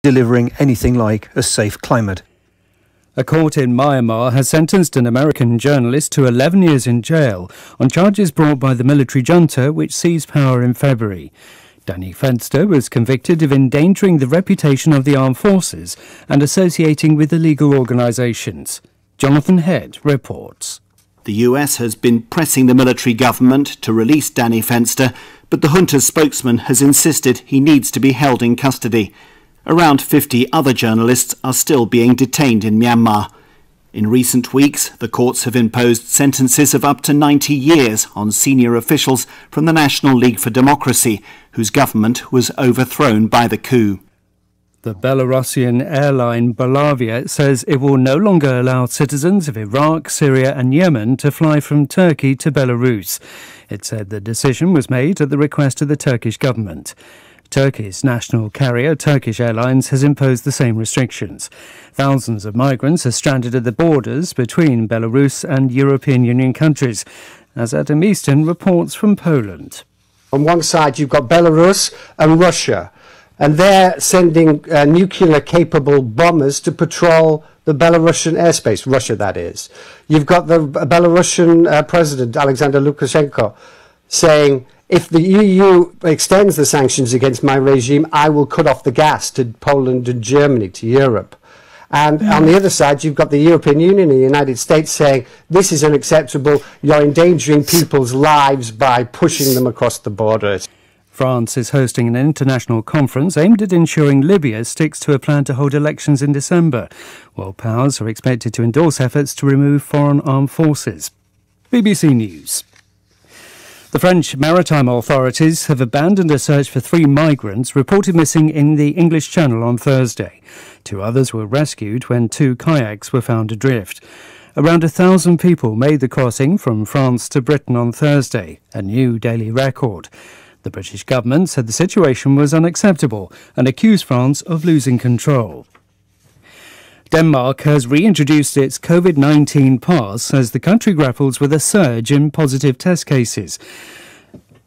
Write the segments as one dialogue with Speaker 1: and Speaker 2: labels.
Speaker 1: delivering anything like a safe climate.
Speaker 2: A court in Myanmar has sentenced an American journalist to 11 years in jail on charges brought by the military junta which seized power in February. Danny Fenster was convicted of endangering the reputation of the armed forces and associating with illegal organisations. Jonathan Head reports.
Speaker 3: The US has been pressing the military government to release Danny Fenster, but the junta's spokesman has insisted he needs to be held in custody. Around 50 other journalists are still being detained in Myanmar. In recent weeks, the courts have imposed sentences of up to 90 years on senior officials from the National League for Democracy, whose government was overthrown by the coup.
Speaker 2: The Belarusian airline Belavia says it will no longer allow citizens of Iraq, Syria and Yemen to fly from Turkey to Belarus. It said the decision was made at the request of the Turkish government. Turkey's national carrier, Turkish Airlines, has imposed the same restrictions. Thousands of migrants are stranded at the borders between Belarus and European Union countries, as Adam Easton reports from Poland.
Speaker 4: On one side, you've got Belarus and Russia, and they're sending nuclear-capable bombers to patrol the Belarusian airspace, Russia that is. You've got the Belarusian President, Alexander Lukashenko, saying, if the EU extends the sanctions against my regime, I will cut off the gas to Poland and Germany, to Europe. And on the other side, you've got the European Union and the United States saying, this is unacceptable, you're endangering people's lives by pushing them across the border.
Speaker 2: France is hosting an international conference aimed at ensuring Libya sticks to a plan to hold elections in December. World powers are expected to endorse efforts to remove foreign armed forces. BBC News. The French maritime authorities have abandoned a search for 3 migrants reported missing in the English Channel on Thursday. 2 others were rescued when 2 kayaks were found adrift. Around 1,000 people made the crossing from France to Britain on Thursday, a new daily record. The British government said the situation was unacceptable and accused France of losing control. Denmark has reintroduced its COVID-19 pass as the country grapples with a surge in positive test cases.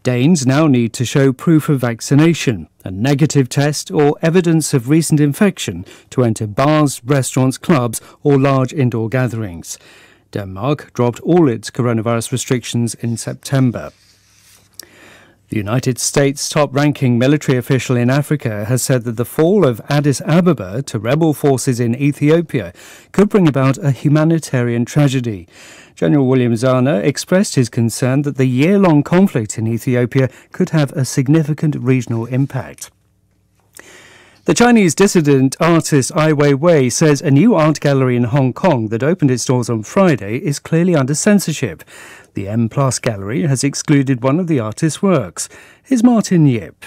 Speaker 2: Danes now need to show proof of vaccination, a negative test or evidence of recent infection to enter bars, restaurants, clubs or large indoor gatherings. Denmark dropped all its coronavirus restrictions in September. The United States' top-ranking military official in Africa has said that the fall of Addis Ababa to rebel forces in Ethiopia could bring about a humanitarian tragedy. General William Zana expressed his concern that the year-long conflict in Ethiopia could have a significant regional impact. The Chinese dissident artist Ai Weiwei says a new art gallery in Hong Kong that opened its doors on Friday is clearly under censorship. The M+ gallery has excluded one of the artist's works. Here's Martin Yip.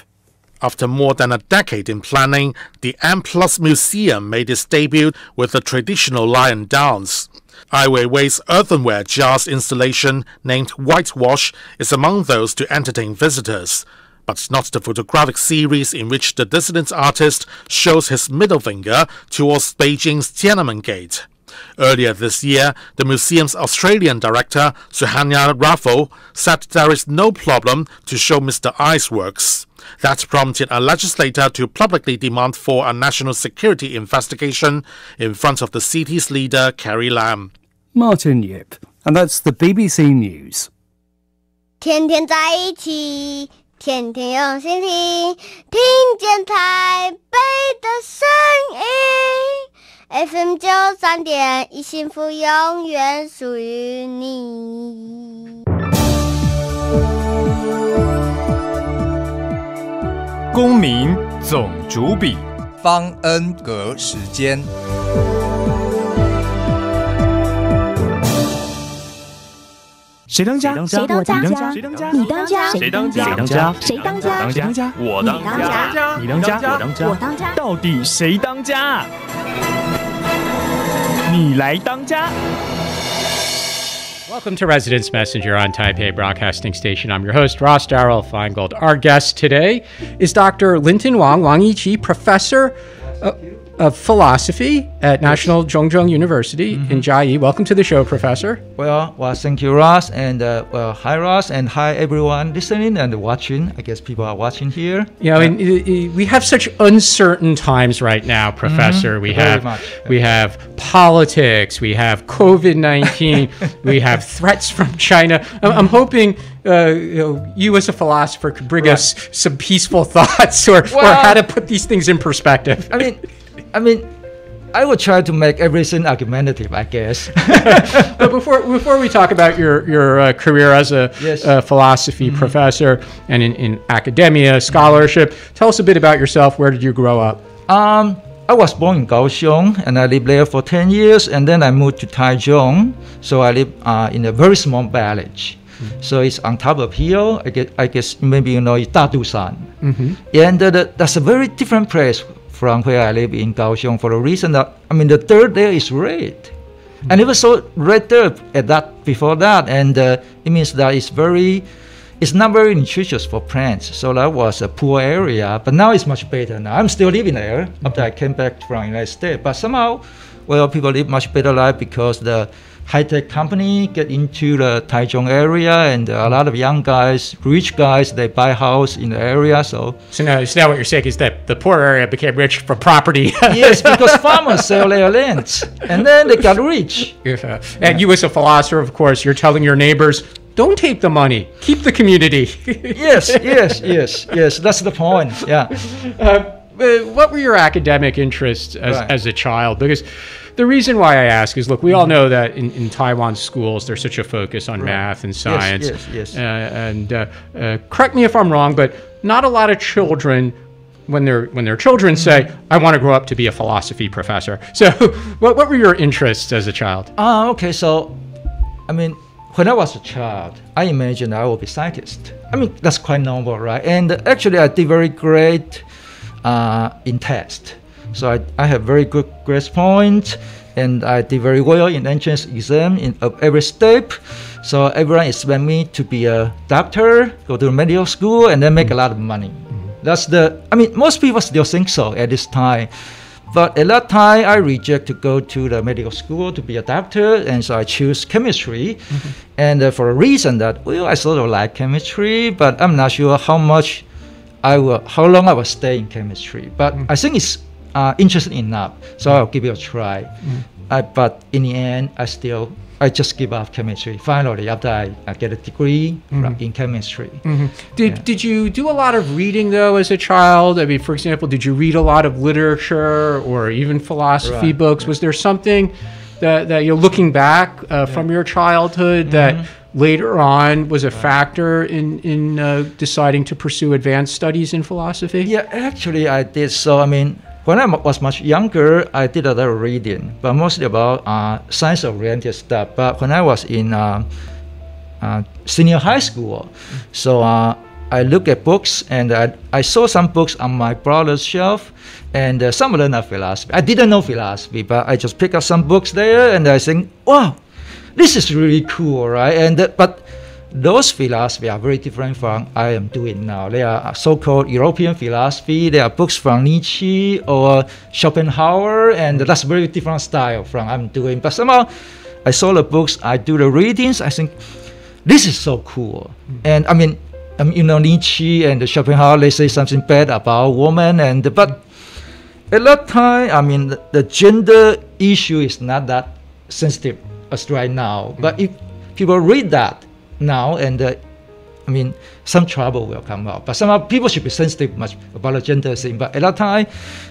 Speaker 5: After more than a decade in planning, the M+ Museum made its debut with a traditional lion dance. Ai Weiwei's earthenware jars installation, named Whitewash, is among those to entertain visitors, but not the photographic series in which the dissident artist shows his middle finger towards Beijing's Tiananmen Gate. Earlier this year, the museum's Australian director, Suhanya Raffo, said there is no problem to show Mr. Ai's works. That prompted a legislator to publicly demand for a national security investigation in front of the city's leader, Carrie Lam.
Speaker 2: Martin Yip. And that's the BBC News.
Speaker 6: 天天在一起，天天用心听，听见台北的声音。FM 93.1幸福永远属于你。
Speaker 7: 公民总主笔，
Speaker 8: 方恩格时间。
Speaker 7: 谁当家？
Speaker 9: 谁当家？
Speaker 7: 谁当家？
Speaker 9: 你当家？
Speaker 7: 谁当家？
Speaker 9: 谁当家？谁当家？
Speaker 7: 谁当家？我当家。你当家？我当家。
Speaker 9: 我当家。
Speaker 7: 到底谁当家？你来当家。
Speaker 10: Welcome to Residence Messenger on Taipei Broadcasting Station. I'm your host, Ross Darrell Feingold. Our guest today is Dr. Linton Wang Ichi, professor.
Speaker 9: of philosophy at National Zhongzheng University in Jiayi. Welcome to the show, Professor.
Speaker 11: Well, thank you, Ross, and hi, Ross, and hi, everyone listening and watching. I guess people are watching here.
Speaker 9: You know, we have such uncertain times right now, Professor. We have politics, we have COVID-19, we have threats from China. I'm hoping you as a philosopher could bring us some peaceful thoughts or how to put these things in perspective.
Speaker 11: I mean, I will try to make everything argumentative, I guess.
Speaker 9: But before we talk about your career as a philosophy professor and in academia, scholarship, tell us a bit about yourself. Where did you grow up?
Speaker 11: I was born in Kaohsiung, and I lived there for 10 years, and then I moved to Taichung. So I live in a very small village. So it's on top of hill. I guess maybe you know it's Dadusan. And that's a very different place from where I live in Kaohsiung for the reason that, the dirt there is red. I never saw red dirt before that, and it means that it's not very nutritious for plants. So that was a poor area, but now it's much better now. I'm still living there after I came back from the United States, but somehow, people live much better life because the high-tech company get into the Taichung area, and a lot of young guys, rich guys, they buy house in the area. So
Speaker 9: now what you're saying is that the poor area became rich from property.
Speaker 11: Yes, because farmers sell their lands, and then they got rich.
Speaker 9: And you as a philosopher, of course, you're telling your neighbors, don't take the money, keep the community.
Speaker 11: Yes, that's the point, yeah.
Speaker 9: What were your academic interests as a child? Because the reason why I ask is, look, we all know that in Taiwan schools, there's such a focus on math and science.
Speaker 11: Yes.
Speaker 9: And correct me if I'm wrong, but not a lot of children, when their children say, I want to grow up to be a philosophy professor. So what were your interests as a child?
Speaker 11: Okay, so, when I was a child, I imagined I would be a scientist. That's quite normal, right? And actually, I did very great in tests. So I have very good grade points, and I did very well in entrance exam of every step. So everyone expect me to be a doctor, go to medical school, and then make a lot of money. That's most people still think so at this time. But at that time, I reject to go to the medical school to be a doctor, and so I choose chemistry. And for a reason that, I sort of like chemistry, but I'm not sure how long I will stay in chemistry. But I think it's interesting enough, so I'll give it a try. But in the end, I just give up chemistry. Finally, after I get a degree in chemistry.
Speaker 9: Did you do a lot of reading, though, as a child? For example, did you read a lot of literature or even philosophy books? Was there something that you're looking back from your childhood that later on was a factor in deciding to pursue advanced studies in philosophy?
Speaker 11: Yeah, actually I did. So, when I was much younger, I did a lot of reading, but mostly about science-oriented stuff. But when I was in senior high school, so I looked at books, and I saw some books on my brother's shelf, and some of them are philosophy. I didn't know philosophy, but I just picked up some books there, and I think, wow, this is really cool, right? But those philosophy are very different from I am doing now. They are so-called European philosophy. They are books from Nietzsche or Schopenhauer, and that's a very different style from I'm doing. But somehow, I saw the books, I do the readings, I think, this is so cool. And Nietzsche and Schopenhauer, they say something bad about women, but at that time, the gender issue is not that sensitive as right now. But if people read that now, and some trouble will come out. But somehow people should be sensitive much about the gender thing. But at that time,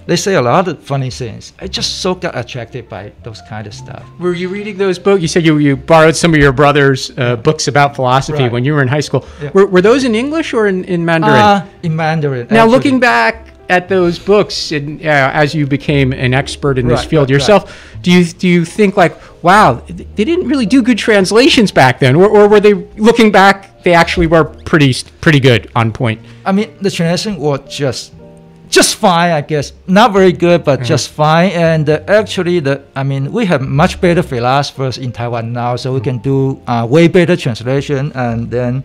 Speaker 11: they say a lot of funny things. I just so got attracted by those kind of stuff.
Speaker 9: Were you reading those books? You said you borrowed some of your brother's books about philosophy when you were in high school. Yeah. Were those in English or in Mandarin?
Speaker 11: In Mandarin.
Speaker 9: Now, looking back at those books, and as you became an expert in this field yourself, do you think like, wow, they didn't really do good translations back then, or were they, looking back, they actually were pretty good, on point?
Speaker 11: The translation was just fine, I guess. Not very good, but just fine. And actually, we have much better philosophers in Taiwan now, so we can do way better translation. And then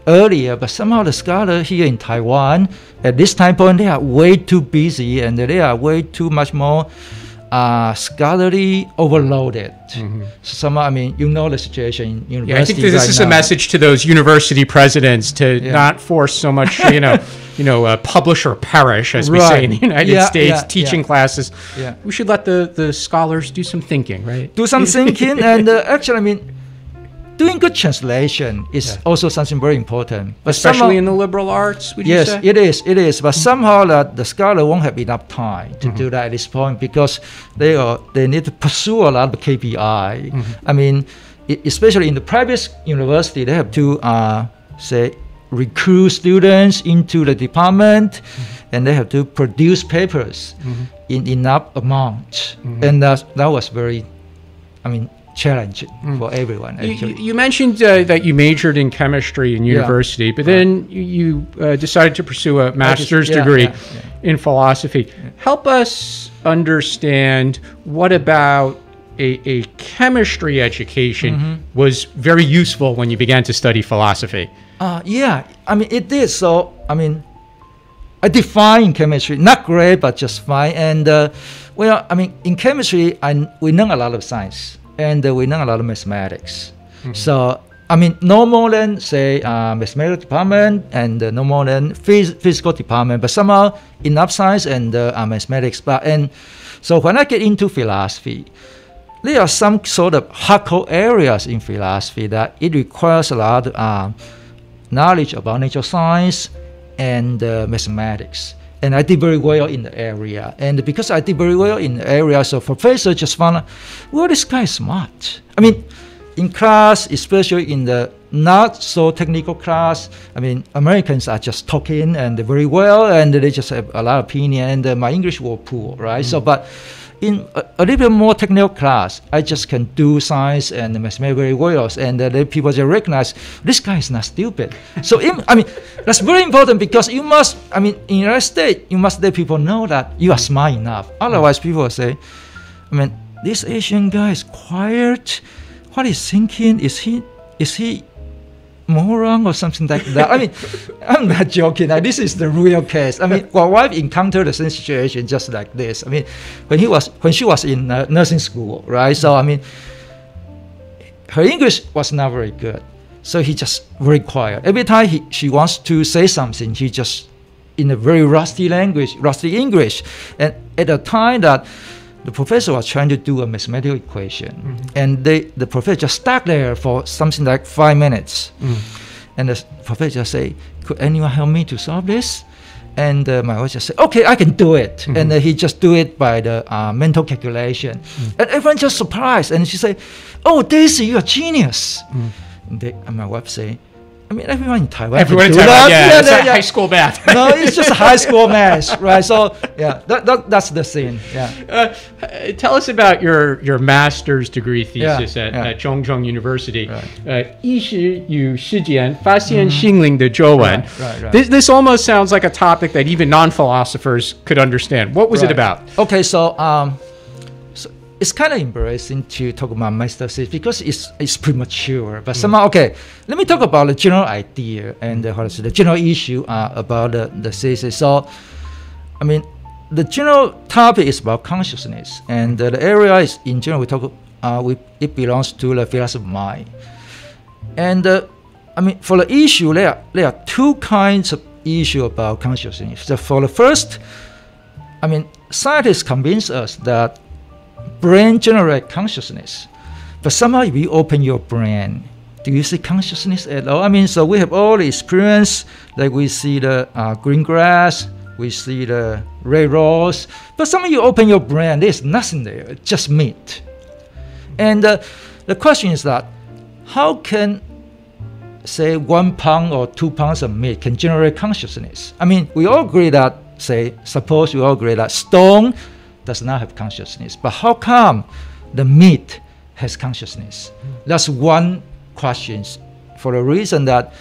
Speaker 11: earlier, but somehow the scholars here in Taiwan at this time point, they are way too busy and they are way too much more scholarly overloaded. So somehow, I mean, you know the situation in university.
Speaker 9: Yeah, I think this is a message to those university presidents to not force so much, publish or perish, as we say in the United States, teaching classes.
Speaker 11: Yeah.
Speaker 9: We should let the scholars do some thinking, right?
Speaker 11: Do some thinking, and actually, I mean, doing good translation is also something very important. But
Speaker 9: especially in the liberal arts, would you say?
Speaker 11: Yes, it is. But somehow that the scholar won't have enough time to do that at this point because they need to pursue a lot of KPI. I mean, especially in the private university, they have to recruit students into the department, and they have to produce papers in enough amount, and that was very, challenging for everyone.
Speaker 9: You mentioned that you majored in chemistry in university, but then you decided to pursue a master's degree in philosophy. Help us understand what about a chemistry education was very useful when you began to study philosophy.
Speaker 11: It did. So, I define chemistry, not great, but just fine. And, in chemistry, we learn a lot of science. And we learn a lot of mathematics. So, no more than, say, mathematics department and no more than physical department, but somehow enough science and mathematics. And so when I get into philosophy, there are some sort of hardcore areas in philosophy that it requires a lot of knowledge about natural science and mathematics. And I did very well in the area. And because I did very well in the area, so professor just found, well, this guy is smart. In class, especially in the not so technical class, Americans are just talking and very well, and they just have a lot of opinion, and my English was poor, right? So, but in a little bit more technical class, I just can do science and mathematics very well, and then people just recognize this guy is not stupid. So, that's very important because you must, in the United States, you must let people know that you are smart enough. Otherwise, people will say, this Asian guy is quiet. What he's thinking, is he moron or something like that? I'm not joking. This is the real case. My wife encountered the same situation just like this. When she was in nursing school, right? So her English was not very good. So he just very quiet. Every time she wants to say something, he just in a very rusty English. And at the time that the professor was trying to do a mathematical equation, and the professor just stuck there for something like 5 minutes. And the professor just say, could anyone help me to solve this? And my wife just said, okay, I can do it. And he just do it by the mental calculation. And everyone just surprised. And she said, oh, Daisy, you're a genius. And my wife say, everyone in Taiwan.
Speaker 9: Everyone in Taiwan, it's high school math.
Speaker 11: No, it's just high school math, right? So, that's the scene. Yeah.
Speaker 9: Tell us about your master's degree thesis at Chongzhong University. 医食与世间发现心灵的皱纹. This almost sounds like a topic that even non-philosophers could understand. What was it about?
Speaker 11: Okay, so it's kind of embarrassing to talk about master thesis because it's premature. But somehow, okay, let me talk about the general idea and the general issue about the thesis. So, the general topic is about consciousness, and the area is in general we talk. It belongs to the philosophy of mind. And for the issue, there are two kinds of issue about consciousness. So for the first, scientists convince us that brain generate consciousness, but somehow if you open your brain, do you see consciousness at all? So we have all the experience, like we see the green grass, we see the red rose, but somehow you open your brain, there's nothing there, just meat. And the question is that, how can, say, 1 pound or 2 pounds of meat can generate consciousness? We all agree that, suppose we all agree that stone does not have consciousness, but how come the meat has consciousness? That's one question, for the reason that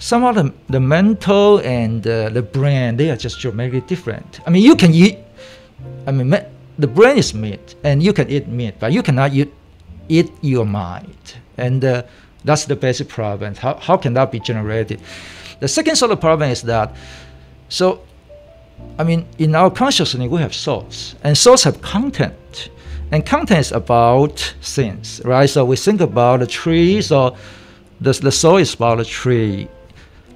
Speaker 11: somehow the mental and the brain, they are just dramatically different. You can eat, the brain is meat, and you can eat meat, but you cannot eat your mind. And the That's the basic problem. How can that be generated? The second sort of problem is that, so, I mean, in our consciousness, we have thoughts, and thoughts have content. And content is about things, right? So we think about a tree, so the soul is about a tree.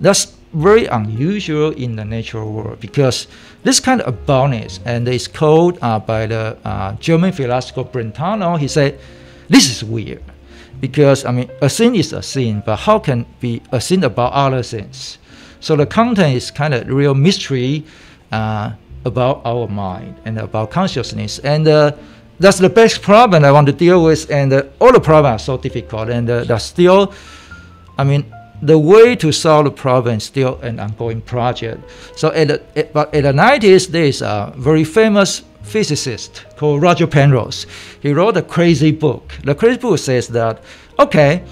Speaker 11: That's very unusual in the natural world because this kind of aboutness, and it's called by the German philosopher Brentano, he said, this is weird because, I mean, a thing is a thing, but how can be a thing about other things? So the content is kind of real mystery about our mind and about consciousness. And that's the best problem I want to deal with, and all the problems are so difficult, and that's still, I mean, the way to solve the problem is still an ongoing project. So but in the 90s, there is a very famous physicist called Roger Penrose. He wrote a crazy book. The crazy book says that, okay,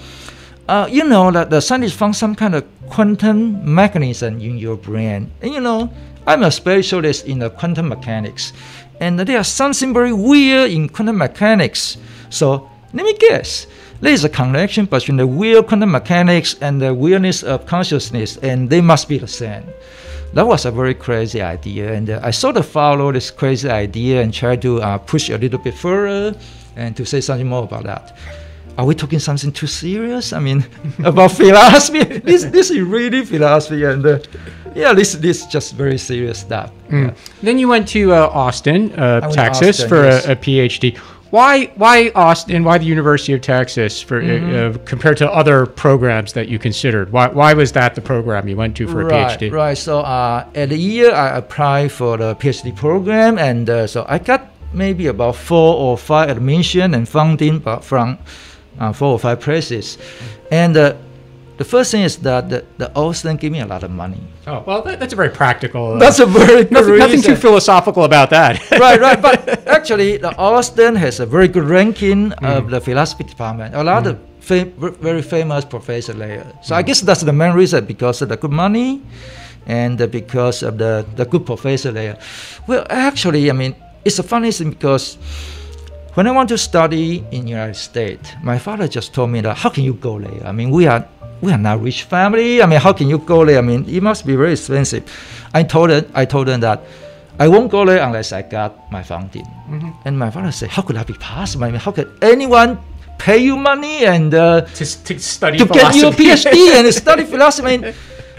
Speaker 11: you know that the scientists found some kind of quantum mechanism in your brain. And you know, I'm a specialist in the quantum mechanics. And there's something very weird in quantum mechanics. So let me guess. There is a connection between the weird quantum mechanics and the weirdness of consciousness, and they must be the same. That was a very crazy idea, and I sort of followed this crazy idea and tried to push a little bit further and to say something more about that. Are we talking something too serious? I mean, about philosophy? This is really philosophy, and yeah, this is just very serious stuff. Yeah.
Speaker 9: Then you went to Austin, Texas,
Speaker 11: Austin,
Speaker 9: for
Speaker 11: yes.
Speaker 9: a PhD. Why Austin? Why the University of Texas for compared to other programs that you considered? Why was that the program you went to for a PhD?
Speaker 11: Right. So at the year I applied for the PhD program, and so I got maybe about 4 or 5 admission and funding from 4 or 5 places, and the first thing is that the Austin gave me a lot of money.
Speaker 9: Oh, well, that's a very practical.
Speaker 11: That's a very good
Speaker 9: nothing too philosophical about that.
Speaker 11: right. But actually, the Austin has a very good ranking of the philosophy department. A lot of very famous professors there. So I guess that's the main reason, because of the good money and because of the good professor there. Well, actually, I mean, it's a funny thing because when I want to study in the United States, my father just told me that, how can you go there? I mean, we are not rich family. I mean, how can you go there? I mean, it must be very expensive. I told them that I won't go there unless I got my funding. And my father said, how could that be possible? I mean, how could anyone pay you money and
Speaker 9: to study
Speaker 11: to
Speaker 9: philosophy?
Speaker 11: get you a PhD and study philosophy? I mean,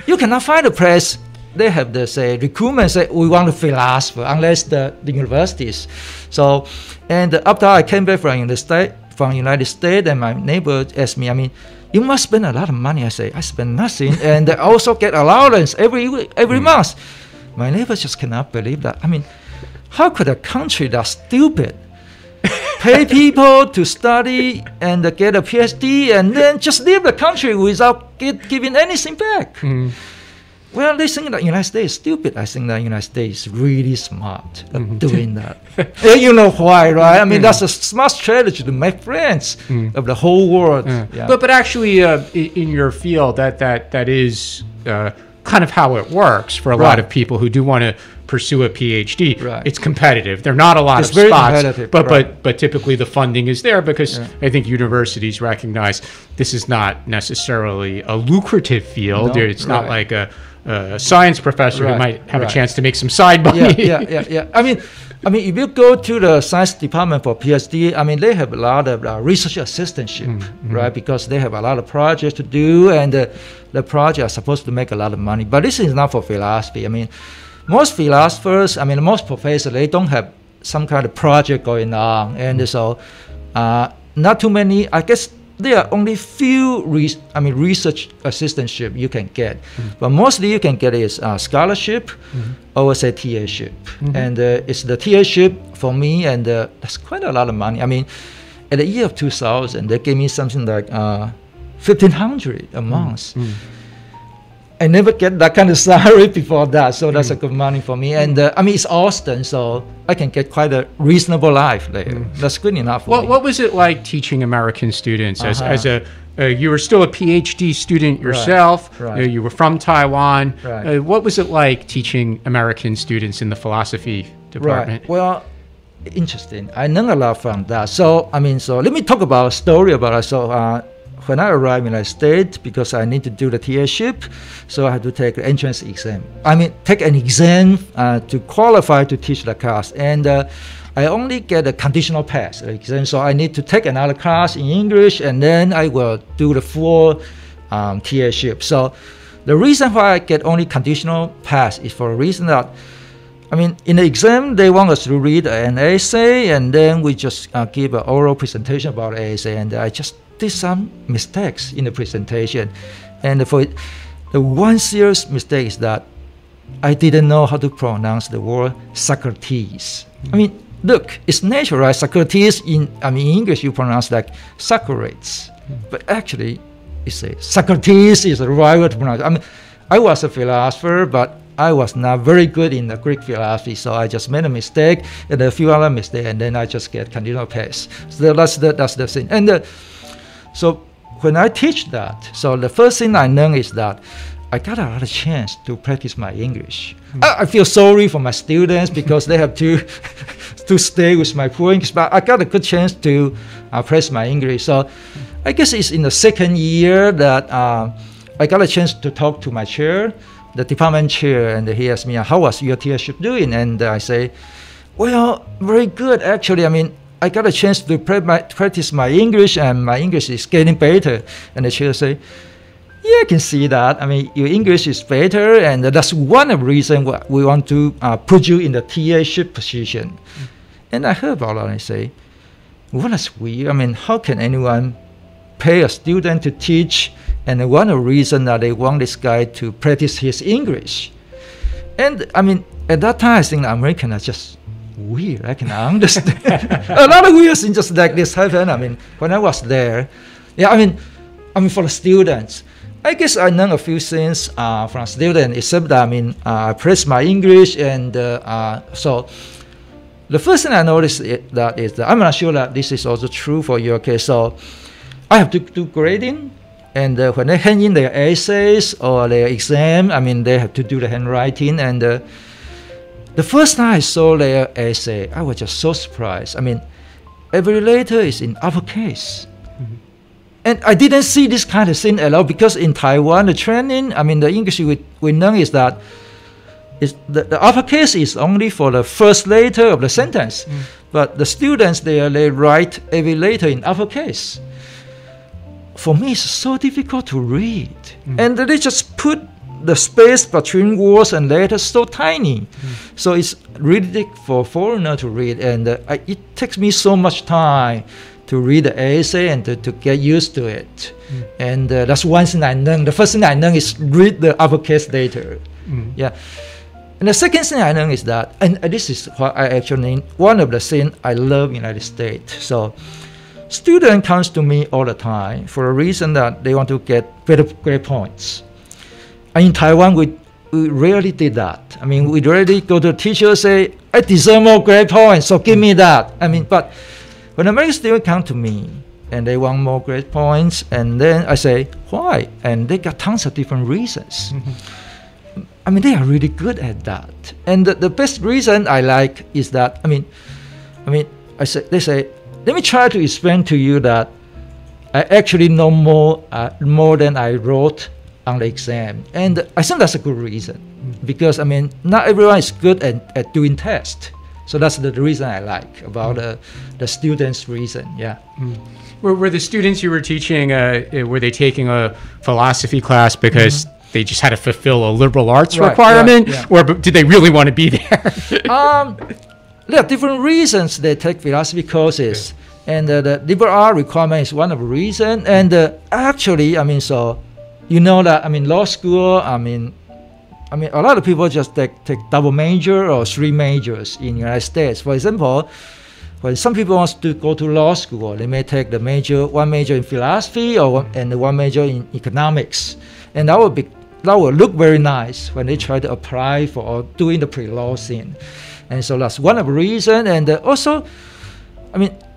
Speaker 11: you cannot find a place. They have the recruitment say we want a philosopher unless the universities. So, and after I came back from United States, and my neighbor asked me, I mean, you must spend a lot of money. I say, I spend nothing, and I also get allowance every month. My neighbors just cannot believe that. I mean, how could a country that's stupid pay people to study and get a PhD and then just leave the country without giving anything back? Well, they think that the United States is stupid. I think that the United States is really smart at doing that. You know why, right? I mean, that's a smart strategy to make friends of the whole world. Yeah.
Speaker 9: But actually, in your field, that is kind of how it works for a lot of people who do want to pursue a PhD.
Speaker 11: Right.
Speaker 9: It's competitive. There are not a lot
Speaker 11: It's
Speaker 9: of
Speaker 11: very
Speaker 9: spots,
Speaker 11: competitive,
Speaker 9: but typically the funding is there because I think universities recognize this is not necessarily a lucrative field.
Speaker 11: No,
Speaker 9: It's not like a science professor who might have a chance to make some side money.
Speaker 11: Yeah. I mean, if you go to the science department for PhD, I mean, they have a lot of research assistantship, right? Because they have a lot of projects to do, and the projects are supposed to make a lot of money. But this is not for philosophy. I mean, most philosophers, I mean, most professors, they don't have some kind of project going on, and so not too many. I guess there are only few research assistantship you can get, but mostly you can get is scholarship or say TA-ship, and it's the TA-ship for me, and that's quite a lot of money. I mean, at the year of 2000, they gave me something like $1,500 a month. I never get that kind of salary before that, so that's a good money for me. And I mean, it's Austin, so I can get quite a reasonable life there. That's good enough for me.
Speaker 9: What was it like teaching American students as you were still a PhD student yourself?
Speaker 11: Right.
Speaker 9: You were from Taiwan.
Speaker 11: Right.
Speaker 9: What was it like teaching American students in the philosophy department?
Speaker 11: Right. Well, interesting. I learned a lot from that. So I mean, so let me talk about a story about it. So when I arrived in the United States, because I need to do the TA-ship, so I had to take the entrance exam. Take an exam to qualify to teach the class. And I only get a conditional pass exam, so I need to take another class in English, and then I will do the full TA-ship. So the reason why I get only conditional pass is for a reason that, in the exam, they want us to read an essay, and then we just give an oral presentation about the essay, and I just did some mistakes in the presentation. And for the one serious mistake is that I didn't know how to pronounce the word Socrates. Look, it's natural, right? Socrates in English you pronounce like Socrates, but actually it's Socrates is the right word to pronounce. I was a philosopher, but I was not very good in the Greek philosophy, so I just made a mistake and a few other mistakes, and then I just get conditional pass. So that's the thing. And so when I teach that, so the first thing I learned is that I got a lot of chance to practice my English. I feel sorry for my students because they have to stay with my poor English, but I got a good chance to practice my English. So I guess it's in the second year that I got a chance to talk to my chair, the department chair, and he asked me, how was your TA-ship doing? And I say, well, very good, actually. I got a chance to practice my English, and my English is getting better. And the chair say, yeah, I can see that. Your English is better, and that's one of the reasons why we want to put you in the TA-ship position. And I heard about that, and I say, well, that's weird. How can anyone pay a student to teach? And one of the reasons that they want this guy to practice his English. And at that time, I think the Americans are just weird. I can understand. A lot of weird things just like this happened. When I was there, for the students, I guess I learned a few things from students, except that I practiced my English, and so the first thing I noticed is that I'm not sure that this is also true for your case. So I have to do grading, and when they hand in their essays or their exam, they have to do the handwriting. And the first time I saw their essay, I was just so surprised. Every letter is in uppercase. And I didn't see this kind of thing at all, because in Taiwan, the training, the English we learn is that the uppercase is only for the first letter of the sentence. But the students, they write every letter in uppercase. For me, it's so difficult to read. And they just put the space between words and letters so tiny. So it's really difficult for a foreigner to read. And it takes me so much time to read the essay and to get used to it. And that's one thing I learned. The first thing I learned is read the uppercase letter. Yeah. And the second thing I learned is that, and this is what I actually, one of the things I love in the United States. So student comes to me all the time for a reason that they want to get better grade points. And in Taiwan, we rarely did that. We rarely go to the teacher and say, I deserve more grade points, so give me that. But when American students come to me and they want more grade points, and then I say, why? And they got tons of different reasons. They are really good at that. And the best reason I like is that, they say, let me try to explain to you that I actually know more than I wrote on the exam. And I think that's a good reason, because not everyone is good at doing tests. So that's the reason I like about the students' reason. Yeah.
Speaker 10: Were the students you were teaching, were they taking a philosophy class because they just had to fulfill a liberal arts requirement, or did they really want to be there?
Speaker 11: There are different reasons they take philosophy courses, and the liberal arts requirement is one of the reasons. And actually, so that law school, a lot of people just take double major or three majors in the United States. For example, when some people want to go to law school, they may take one major in philosophy and one major in economics, and that will look very nice when they try to apply for doing the pre-law thing. And so that's one of the reasons. And also,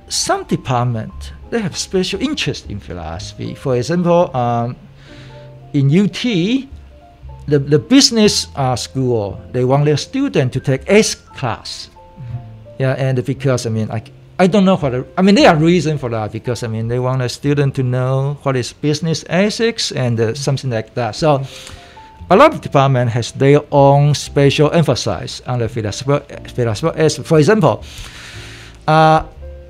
Speaker 11: some departments, they have special interest in philosophy. For example, in UT, the business school, they want their student to take S class. Yeah, and because I don't know there are reasons for that because, they want a student to know what is business ethics and something like that. So a lot of departments has their own special emphasis on the philosophical ethics. For example, I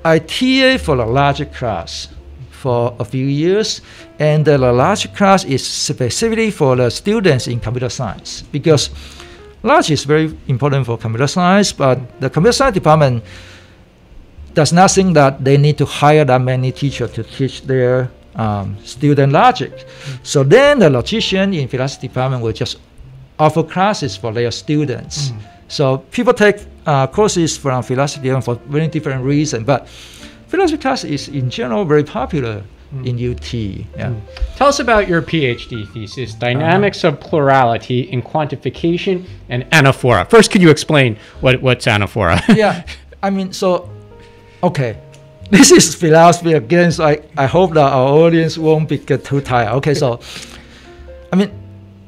Speaker 11: TA for a larger class for a few years, and the larger class is specifically for the students in computer science because large is very important for computer science, but the computer science department does not think that they need to hire that many teachers to teach their student logic. So then the logician in philosophy department will just offer classes for their students. So people take courses from philosophy for very different reasons, but philosophy class is in general very popular in UT. Yeah.
Speaker 10: Tell us about your PhD thesis, Dynamics of Plurality in Quantification and Anaphora. First, could you explain what's anaphora?
Speaker 11: Yeah, okay. This is philosophy again, so I hope that our audience won't get too tired. Okay, so,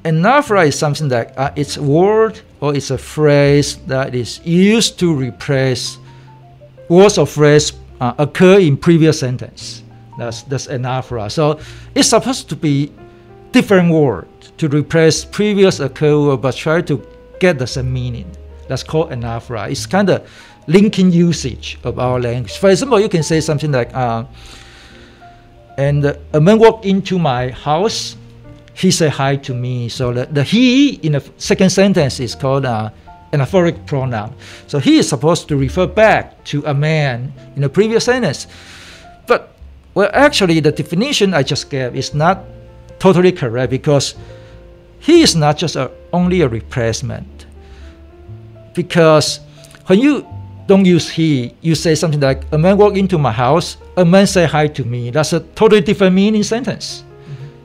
Speaker 11: anaphora is something that it's a word or it's a phrase that is used to replace words or phrase occur in previous sentence. That's anaphora. So it's supposed to be different word to replace previous occur word, but try to get the same meaning. That's called anaphora. It's kind of linking usage of our language. For example, you can say something like, and a man walked into my house, he said hi to me. So the he in the second sentence is called anaphoric pronoun. So he is supposed to refer back to a man in the previous sentence. But, actually the definition I just gave is not totally correct because he is not just only a replacement. Because when you don't use he, you say something like, a man walked into my house, a man say hi to me. That's a totally different meaning sentence.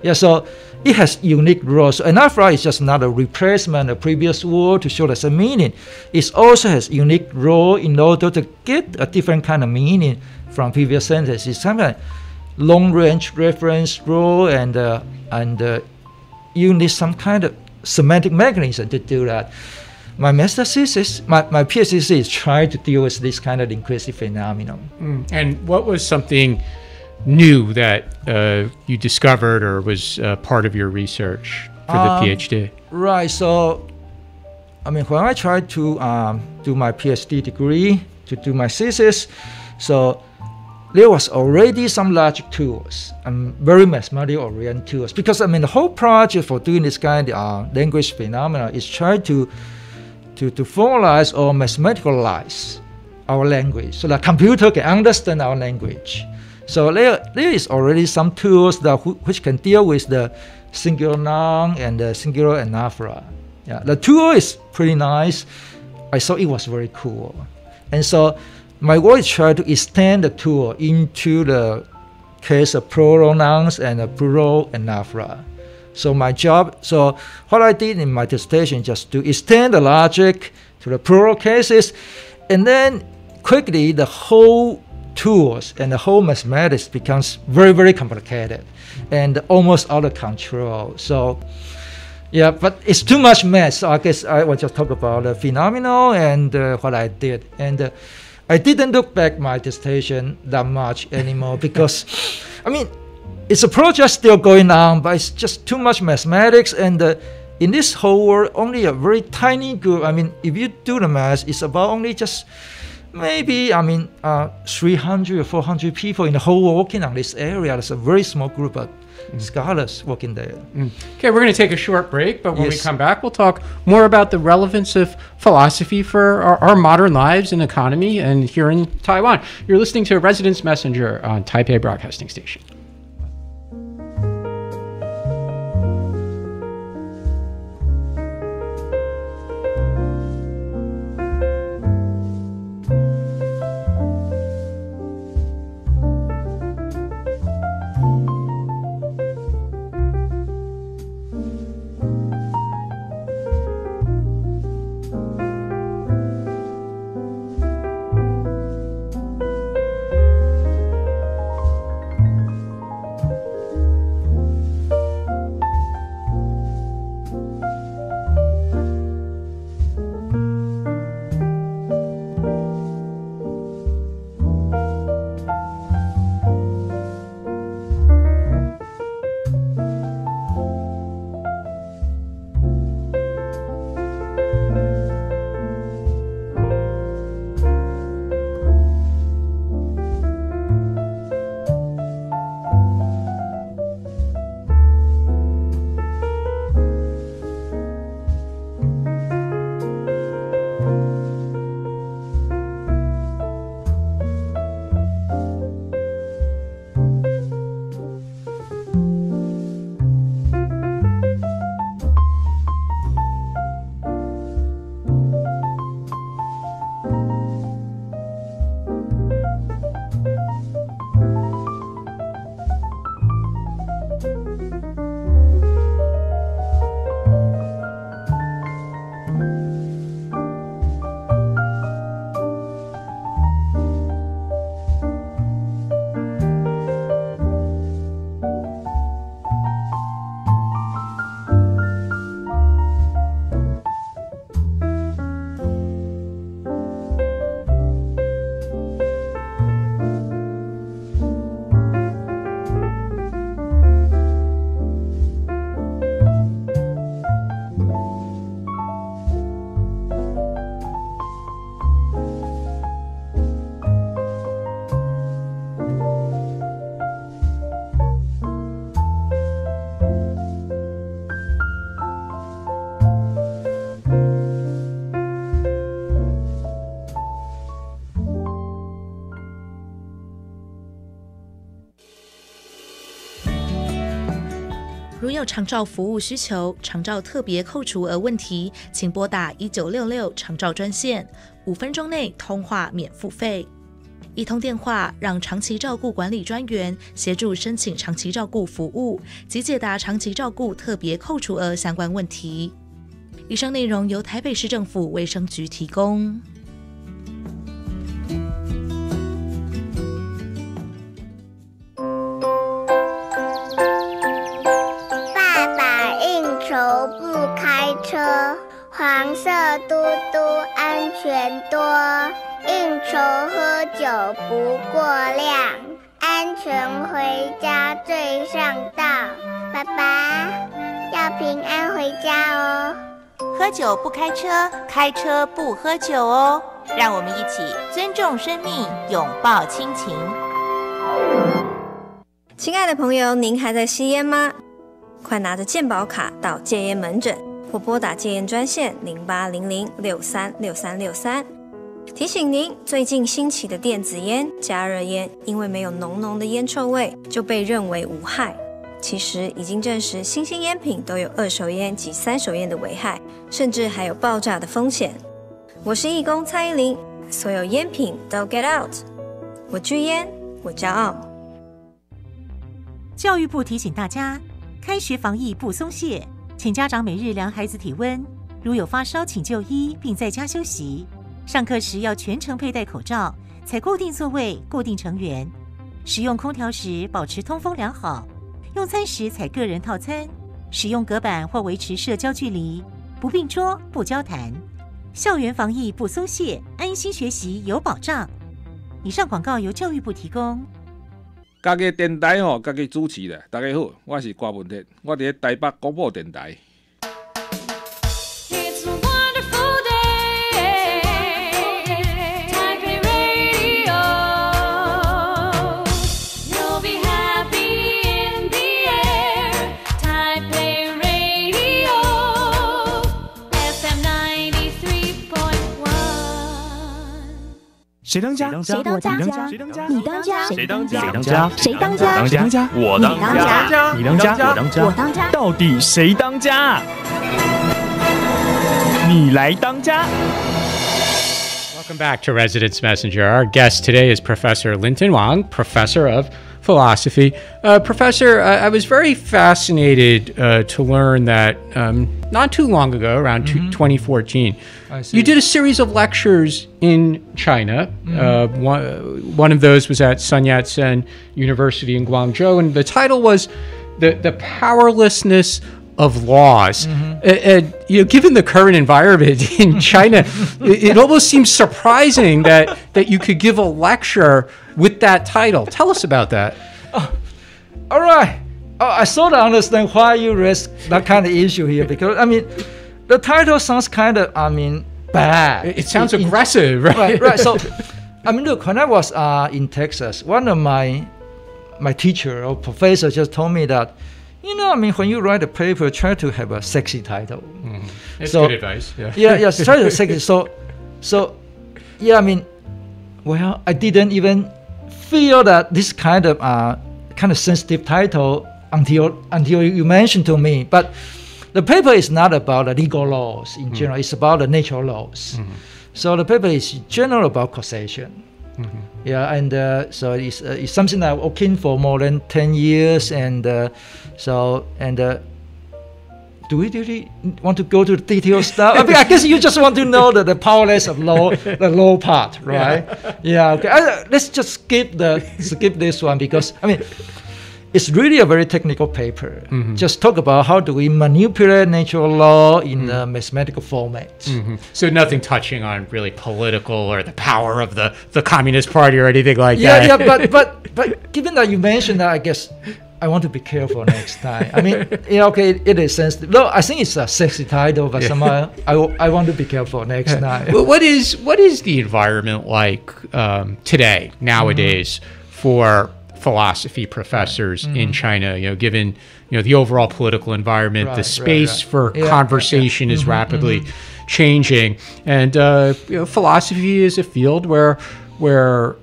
Speaker 11: Yeah, so it has unique roles. So anaphora is just not a replacement of previous word to show the same meaning. It also has unique role in order to get a different kind of meaning from previous sentences. It's something like long-range reference role, and you need some kind of semantic mechanism to do that. My master thesis, my PhD thesis is trying to deal with this kind of linguistic phenomenon.
Speaker 10: And what was something new that you discovered or was part of your research for the PhD?
Speaker 11: Right. So, when I tried to do my PhD degree, to do my thesis, so there was already some logic tools and very mathematical-oriented tools. Because the whole project for doing this kind of language phenomena is trying to formalize or mathematicalize our language so that computer can understand our language. So there is already some tools that which can deal with the singular noun and the singular anaphora. Yeah, the tool is pretty nice. I thought it was very cool. And so my work is trying to extend the tool into the case of plural nouns and the plural anaphora. So what I did in my dissertation just to extend the logic to the plural cases, and then quickly the whole tools and the whole mathematics becomes very, very complicated and almost out of control. So yeah, but it's too much math. So I guess I will just talk about the phenomenon and what I did. And I didn't look back my dissertation that much anymore because, it's a project still going on, but it's just too much mathematics. And in this whole world, only a very tiny group. If you do the math, it's about only just maybe 300 or 400 people in the whole world working on this area. There's a very small group of scholars working there.
Speaker 10: Okay, we're going to take a short break, but when we come back, we'll talk more about the relevance of philosophy for our modern lives and economy and here in Taiwan. You're listening to Residence Messenger on Taipei Broadcasting Station.
Speaker 12: 如有长照服务需求、长照特别扣除额问题，请拨打1966长照专线，5分钟内通话免付费。一通电话让长期照顾管理专员协助申请长期照顾服务及解答长期照顾特别扣除额相关问题。以上内容由台北市政府卫生局提供。
Speaker 6: 不开车，黄色嘟嘟安全多，应酬喝酒不过量，安全回家最上道。爸爸要平安回家哦。
Speaker 13: 喝酒不开车，开车不喝酒哦。让我们一起尊重生命，拥抱亲情。
Speaker 14: 亲爱的朋友，您还在吸烟吗？快拿着健保卡到戒烟门诊，或拨打戒烟专线0800636363。提醒您，最近兴起的电子烟、加热烟，因为没有浓浓的烟臭味，就被认为无害。其实已经证实，新兴烟品都有二手烟及三手烟的危害，甚至还有爆炸的风险。我是义工蔡依林，所有烟品都 get out。我拒烟，我骄傲。
Speaker 15: 教育部提醒大家，开学防疫不松懈，请家长每日量孩子体温，如有发烧请就医并在家休息。上课时要全程佩戴口罩，采固定座位、固定成员。使用空调时保持通风良好。用餐时采个人套餐，使用隔板或维持社交距离，不并桌、不交谈。校园防疫不松懈，安心学习有保障。以上广告由教育部提供。
Speaker 16: 家己电台家己主持咧。大家好，我是郭文铁，我伫台北广播电台。
Speaker 7: 谁当家？
Speaker 17: 谁当家？
Speaker 7: 谁当家？
Speaker 17: 你当家？
Speaker 7: 谁当家？
Speaker 17: 谁当家？谁当家？
Speaker 7: 谁当家？我当家。你当家？我当家。
Speaker 17: 我当家。
Speaker 7: 到底谁当家？你来当家。
Speaker 10: Welcome back to Residence Messenger. Our guest today is Professor Linton Wang, Professor of Philosophy. Professor, I was very fascinated to learn that not too long ago, around 2014, you did a series of lectures in China. One of those was at Sun Yat-sen University in Guangzhou, and the title was The Powerlessness of Laws. Given the current environment in China, it almost seems surprising that you could give a lecture with that title. Tell us about that.
Speaker 11: All right. I sort of understand why you raised that kind of issue here, because, I mean, the title sounds kind of, bad.
Speaker 10: It sounds aggressive, right?
Speaker 11: Right. So, look, when I was in Texas, one of my teacher or professor just told me that, when you write a paper, try to have a sexy title.
Speaker 10: That's good advice.
Speaker 11: Yeah, try to sexy. So, well, I didn't even feel that this kind of sensitive title until you mentioned to me. But the paper is not about the legal laws in general. It's about the natural laws. So the paper is general about causation. Yeah, and so it's something that I'm working for more than 10 years, and do we really want to go to the detailed stuff? I guess you just want to know the powerless of law, the law part, right? Yeah. Okay. Let's just skip this one, because it's really a very technical paper. Just talk about how do we manipulate natural law in a mathematical format.
Speaker 10: So nothing touching on really political or the power of the Communist Party or anything like that.
Speaker 11: Yeah. But given that you mentioned that, I guess I want to be careful next time. It is sensitive. No, I think it's a sexy title, but somehow I want to be careful next time.
Speaker 10: What is the environment like today, nowadays, for philosophy professors in China? Given the overall political environment, the space for conversation is rapidly changing, and philosophy is a field where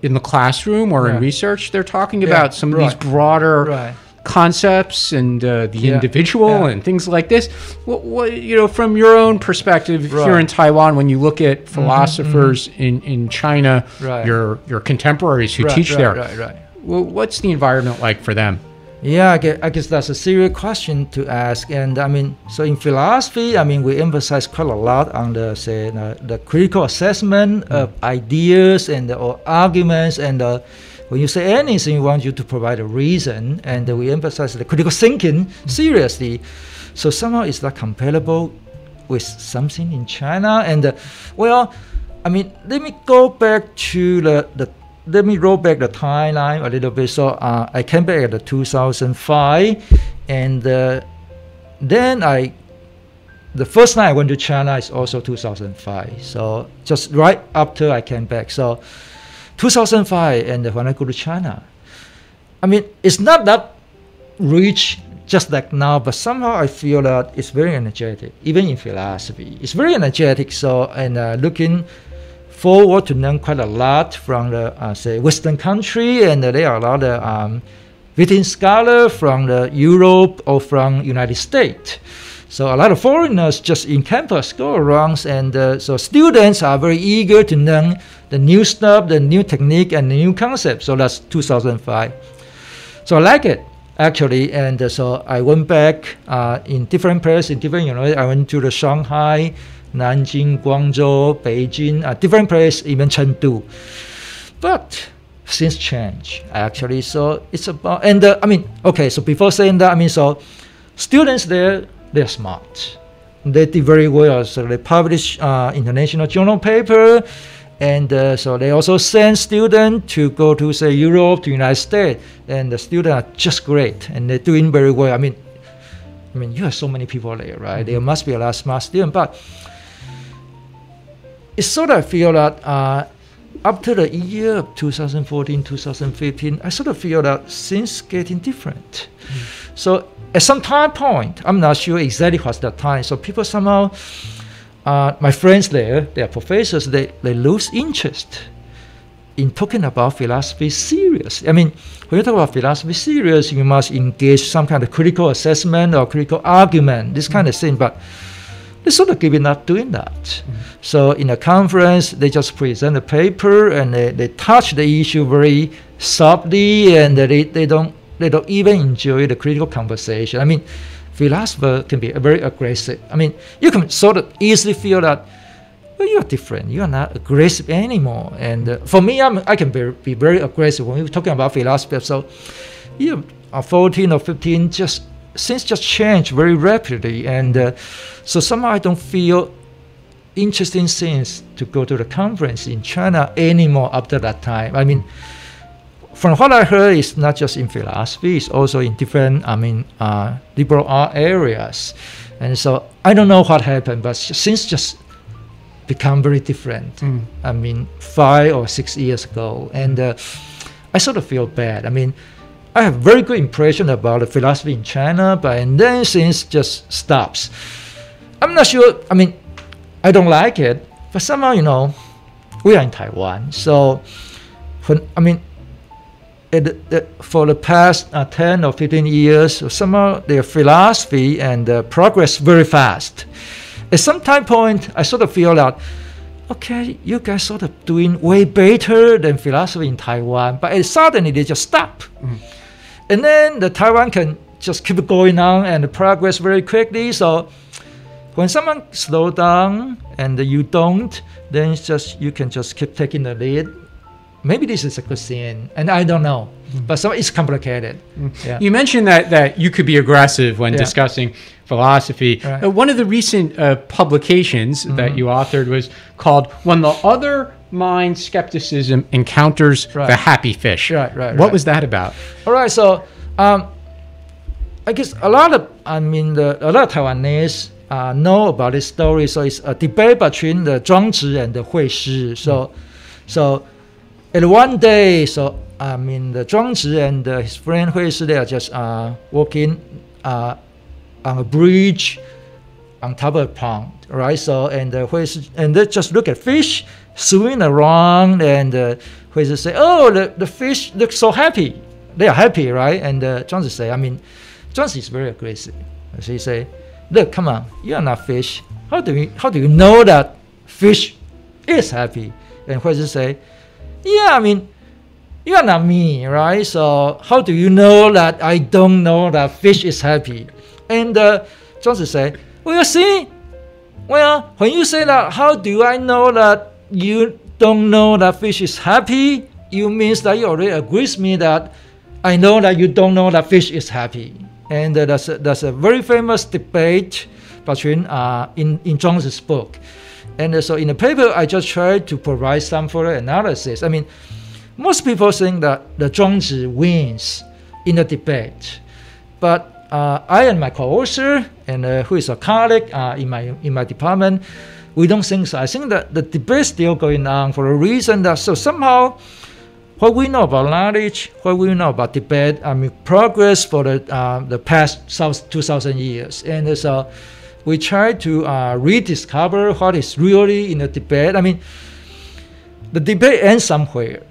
Speaker 10: in the classroom or in research they're talking about some of these broader concepts and the individual and things like this. What from your own perspective here in Taiwan, when you look at philosophers in China, your contemporaries who teach there, what's the environment like for them?
Speaker 11: Yeah, I guess that's a serious question to ask. And I mean, so in philosophy, I mean, we emphasize quite a lot on the critical assessment of ideas and or arguments. And when you say anything, we want you to provide a reason. And we emphasize the critical thinking seriously. So somehow it's not comparable with something in China. And well, I mean, let me go back to let me roll back the timeline a little bit. So I came back at the 2005, and then the first time I went to China is also 2005. So just right after I came back. So 2005, and when I go to China, I mean, it's not that rich just like now, but somehow I feel that it's very energetic, even in philosophy. It's very energetic. So, and looking forward to learn quite a lot from the say Western country, and there are a lot of visiting scholars from the Europe or from United States. So a lot of foreigners just in campus go around, and so students are very eager to learn the new stuff, the new technique, and the new concept. So that's 2005. So I like it actually, and so I went back in different places, in different universities. I went to the Shanghai, Nanjing, Guangzhou, Beijing, different places, even Chengdu. But things change actually. So it's about, and I mean, okay, so before saying that, I mean, so students there, they're smart. They did very well. So they publish international journal paper, and so they also send students to go to, say, Europe, to United States, and the students are just great, and they're doing very well. I mean, you have so many people there, right? There must be a lot of smart students, but it's sort of feel that after the year of 2014, 2015, I sort of feel that things getting different. So at some time point, I'm not sure exactly what's that time, so people somehow, my friends there, they are professors, they lose interest in talking about philosophy serious. I mean, when you talk about philosophy serious, you must engage some kind of critical assessment or critical argument, this kind of thing, but they sort of giving up doing that. So in a conference, they just present a paper, and they touch the issue very softly, and they don't even enjoy the critical conversation. I mean, philosopher can be very aggressive. I mean, you can sort of easily feel that, well, you're different. You are not aggressive anymore. And for me, I can be very aggressive when we're talking about philosophy. So, you are 14 or 15, things just change very rapidly. And so somehow I don't feel interesting things to go to the conference in China anymore after that time. I mean, from what I heard, it's not just in philosophy, it's also in different, liberal art areas. And so I don't know what happened, but things just become very different. 5 or 6 years ago. And I sort of feel bad. I mean, I have very good impression about the philosophy in China, but and then things just stops. I'm not sure, I mean, I don't like it, but somehow, we are in Taiwan. So, for the past 10 or 15 years, somehow their philosophy and progress very fast. At some time point, I sort of feel that, okay, you guys sort of doing way better than philosophy in Taiwan, but suddenly they just stop. And then the Taiwan can just keep going on and progress very quickly. So when someone slow down and you don't, then you can just keep taking the lead. Maybe this is a good thing, and I don't know. But so it's complicated. Yeah.
Speaker 10: You mentioned that you could be aggressive when discussing philosophy. Right. One of the recent publications that you authored was called "When the Other Mind Skepticism Encounters the Happy Fish." What was that about?
Speaker 11: All right. So I guess a lot of Taiwanese know about this story. So it's a debate between the Zhuangzi and the Huishi. So at one day, the Zhuangzi and his friend Huishi, they are just walking on a bridge on top of a pond, right? So and they just look at fish swimming around, and Huishi say, "Oh, the fish looks so happy." they are happy, right? And Zhuangzi say, Zhuangzi is very aggressive. So he say, look, come on, you are not fish. How do you know that fish is happy? And Huizi say, yeah, you are not me, right? So how do you know that I don't know that fish is happy? And Zhuangzi say, well, see, when you say that, how do I know that you don't know that fish is happy? You means that you already agree with me that I know that you don't know that fish is happy. And that's a very famous debate between in Zhuangzi's book. And so in the paper, I just tried to provide some further analysis. Most people think that the Zhuangzi wins in the debate, but I and my co-author, and who is a colleague in my department, we don't think so. I think that the debate is still going on for a reason that so somehow what we know about knowledge, what we know about debate, progress for the past 2,000 years. And so we try to rediscover what is really in the debate. The debate ends somewhere.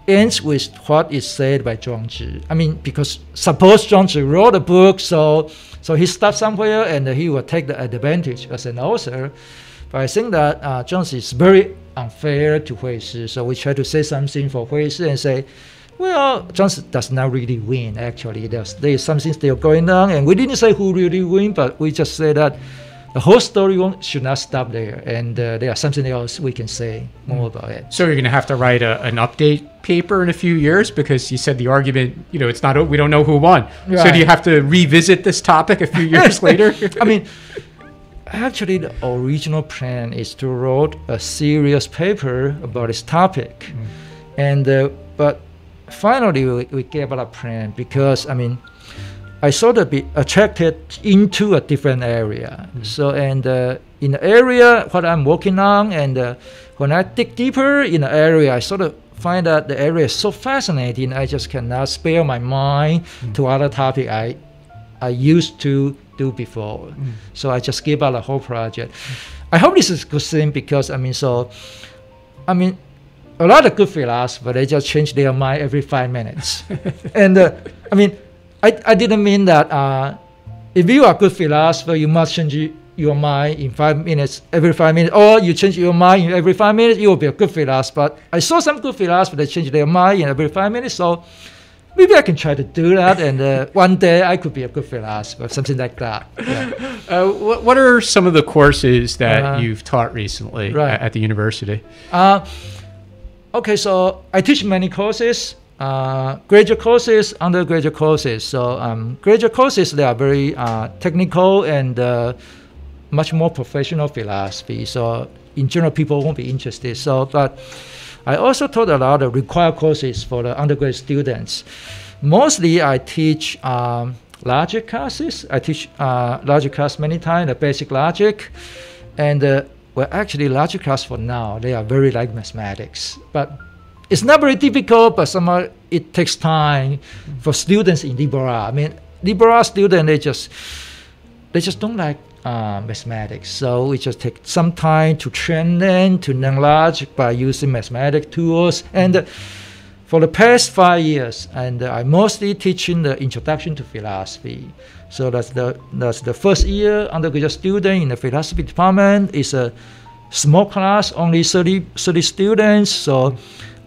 Speaker 11: Ends with what is said by Zhuangzi. Because suppose Zhuangzi wrote a book, so he stopped somewhere and he will take the advantage as an author. But I think that Zhuangzi is very unfair to Huizi. So we try to say something for Huizi and say, well, Zhuangzi does not really win, actually. There is something still going on. And we didn't say who really win, but we just say that the whole story should not stop there, and there's something else we can say more about it.
Speaker 10: So you're going to have to write an update paper in a few years because you said the argument, it's not, we don't know who won. Right. So do you have to revisit this topic a few years later?
Speaker 11: Actually, the original plan is to write a serious paper about this topic, and but finally we gave up a plan because I sort of be attracted into a different area. So, and in the area what I'm working on, and when I dig deeper in the area, I sort of find that the area is so fascinating, I just cannot spare my mind to other topic I used to do before. So I just gave up the whole project. I hope this is a good thing because, a lot of good philosophers, they just change their mind every 5 minutes. And, I didn't mean that if you are a good philosopher, you must change your mind in 5 minutes, every 5 minutes, or you change your mind in every 5 minutes, you will be a good philosopher. But I saw some good philosophers that change their mind in every 5 minutes, so maybe I can try to do that, and one day I could be a good philosopher, something like that. Yeah.
Speaker 10: What are some of the courses that you've taught recently at the university?
Speaker 11: Okay, so I teach many courses. Graduate courses, undergraduate courses. So graduate courses, they are very technical and much more professional philosophy. So in general, people won't be interested. So, but I also taught a lot of required courses for the undergraduate students. Mostly, I teach logic classes. I teach logic class many times, the basic logic, and actually, logic class for now they are very like mathematics, but it's not very difficult, but somehow it takes time for students in liberal arts. Liberal arts students, they just don't like mathematics. So we just take some time to train them to learn logic by using mathematics tools. And for the past 5 years, and I'm mostly teaching the introduction to philosophy. So that's the first year undergraduate student in the philosophy department. Is a small class, only 30 students. So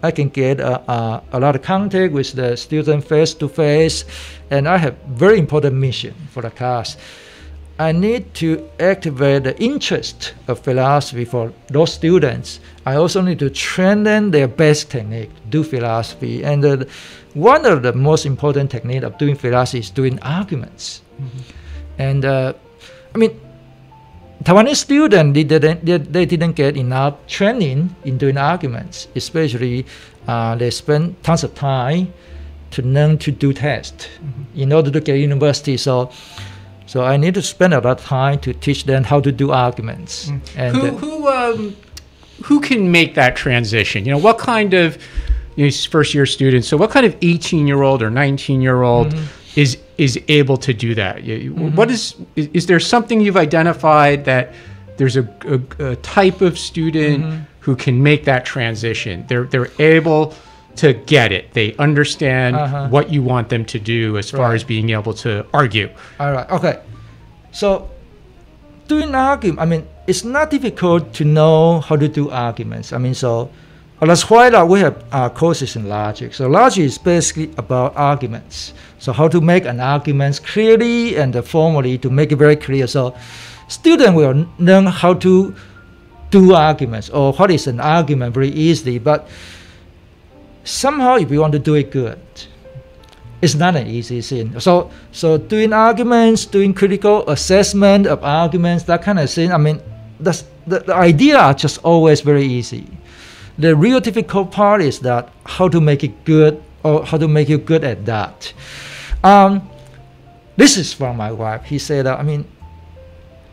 Speaker 11: I can get a lot of contact with the student face to face, and I have very important mission for the class. I need to activate the interest of philosophy for those students. I also need to train them their best technique to do philosophy. And one of the most important techniques of doing philosophy is doing arguments. And Taiwanese students, they didn't get enough training in doing arguments, especially they spend tons of time to learn to do tests in order to get university. So I need to spend a lot of time to teach them how to do arguments. And
Speaker 10: who can make that transition? What kind of first year students? So what kind of 18-year-old or 19-year-old is able to do that? What is there something you've identified that there's a type of student who can make that transition? They're able to get it. They understand what you want them to do as far as being able to argue.
Speaker 11: All right. Okay. So doing argument, I mean, it's not difficult to know how to do arguments. I mean, so that's why we have courses in logic. So logic is basically about arguments. So how to make an argument clearly and formally to make it very clear. So students will learn how to do arguments or what is an argument very easily. But somehow if you want to do it good, it's not an easy thing. So doing arguments, doing critical assessment of arguments, that kind of thing, I mean, the idea are just always very easy. The real difficult part is that how to make it good or how to make you good at that. This is from my wife. He said, I mean,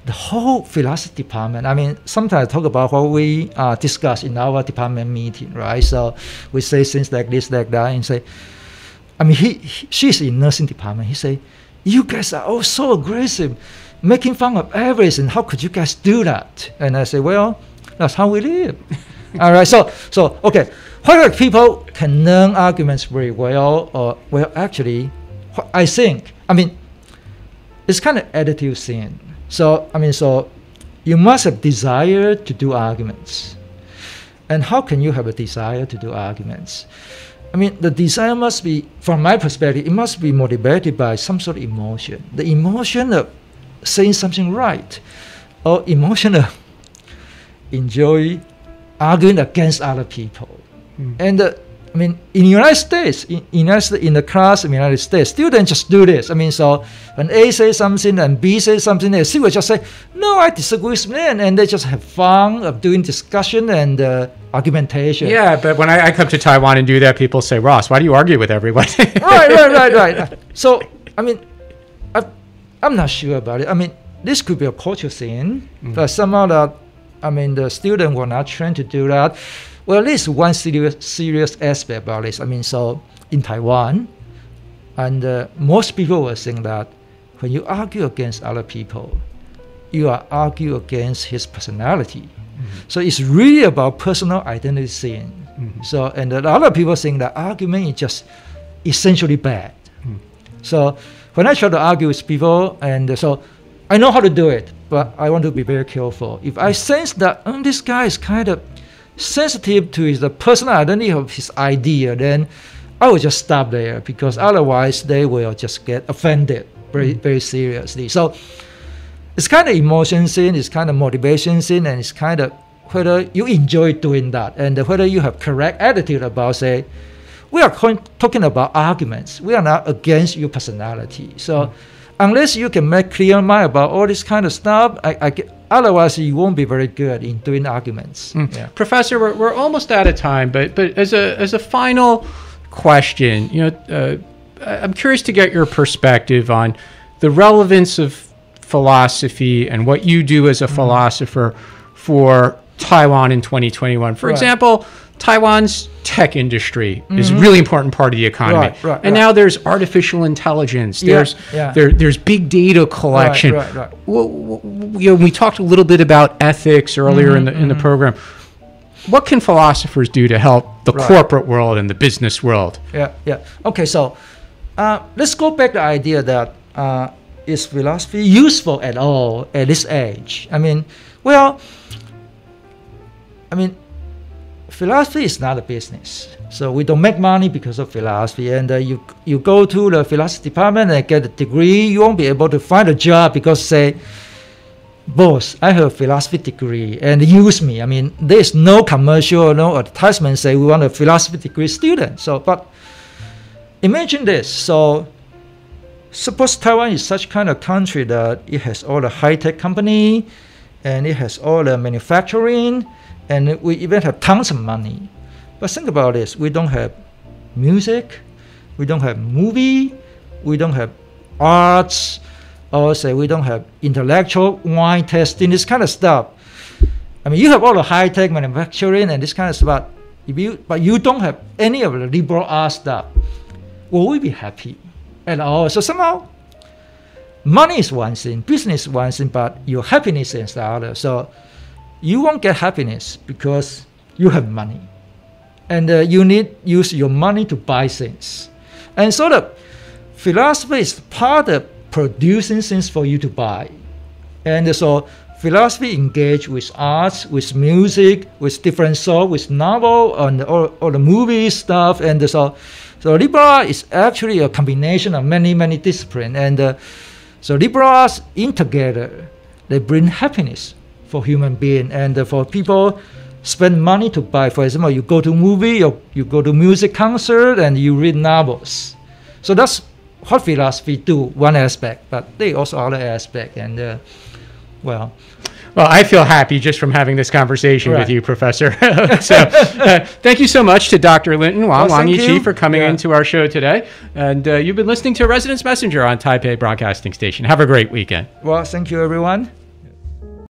Speaker 11: the whole philosophy department, I mean, sometimes I talk about what we discuss in our department meeting, right? So we say things like this, like that, and say, I mean, she's in nursing department. He say, you guys are all so aggressive, making fun of everything. How could you guys do that? And I say, well, that's how we live. All right, so okay, whether people can learn arguments very well, or well, actually, I think, I mean, it's kind of attitude thing. So I mean, so you must have desire to do arguments. And how can you have a desire to do arguments? I mean, the desire must be, from my perspective, it must be motivated by some sort of emotion. The emotion of saying something right, or emotion of enjoy arguing against other people. And I mean, in the United States, in the class in the United States, students just do this. I mean, so when A says something and B says something, C will just say, no, I disagree with me, and they just have fun of doing discussion and argumentation.
Speaker 10: Yeah, but when I come to Taiwan and do that, people say, Ross, why do you argue with everyone?
Speaker 11: Right. So, I mean, I'm not sure about it. I mean, this could be a cultural thing, but somehow that, I mean, the student were not trained to do that. Well, at least one serious aspect about this. I mean, so in Taiwan, and most people were saying that when you argue against other people, you are arguing against his personality. So it's really about personal identity thing. So, and a lot of people think that argument is just essentially bad. So when I try to argue with people, and so I know how to do it, but I want to be very careful. If I sense that this guy is kind of sensitive to the personal identity of his idea, then I will just stop there, because otherwise they will just get offended very seriously. So it's kind of emotion thing, it's kind of motivation thing, and it's kind of whether you enjoy doing that and whether you have correct attitude about, say, we are talking about arguments. We are not against your personality. So unless you can make clear mind about all this kind of stuff, otherwise you won't be very good in doing arguments. Yeah.
Speaker 10: Professor, we're almost out of time, but as a final question, I'm curious to get your perspective on the relevance of philosophy and what you do as a philosopher for Taiwan in 2021. For example, Taiwan's tech industry is a really important part of the economy. And now there's artificial intelligence, there's big data collection. We talked a little bit about ethics earlier in the program. What can philosophers do to help the corporate world and the business world?
Speaker 11: Okay, so let's go back to the idea that is philosophy useful at all at this age? I mean, philosophy is not a business. So we don't make money because of philosophy. And you go to the philosophy department and get a degree, you won't be able to find a job because, say, boss, I have a philosophy degree and use me. I mean, there's no commercial, no advertisement say we want a philosophy degree student. So, but imagine this. So suppose Taiwan is such kind of country that it has all the high-tech company and it has all the manufacturing, and we even have tons of money. But think about this. We don't have music. We don't have movie. We don't have arts. Or say we don't have intellectual wine testing, this kind of stuff. I mean, you have all the high-tech manufacturing and this kind of stuff, but you don't have any of the liberal arts stuff. Will we be happy at all? So somehow, money is one thing, business is one thing, but your happiness is the other. So you won't get happiness because you have money. and you need use your money to buy things. And so the philosophy is part of producing things for you to buy. And so philosophy engage with arts, with music, with different sort, with novel and all the movie stuff. And so liberal art is actually a combination of many disciplines. And so liberal arts in together, they bring happiness for human beings and for people spend money to buy. For example, you go to movie or you go to music concert and you read novels. So that's what philosophy do, one aspect, but there also other aspect. And well,
Speaker 10: I feel happy just from having this conversation with you, Professor. So thank you so much to Dr. Linton Wang Yi-Chi for coming into our show today. And you've been listening to Residence Messenger on Taipei Broadcasting Station. Have a great weekend.
Speaker 11: Well, thank you, everyone.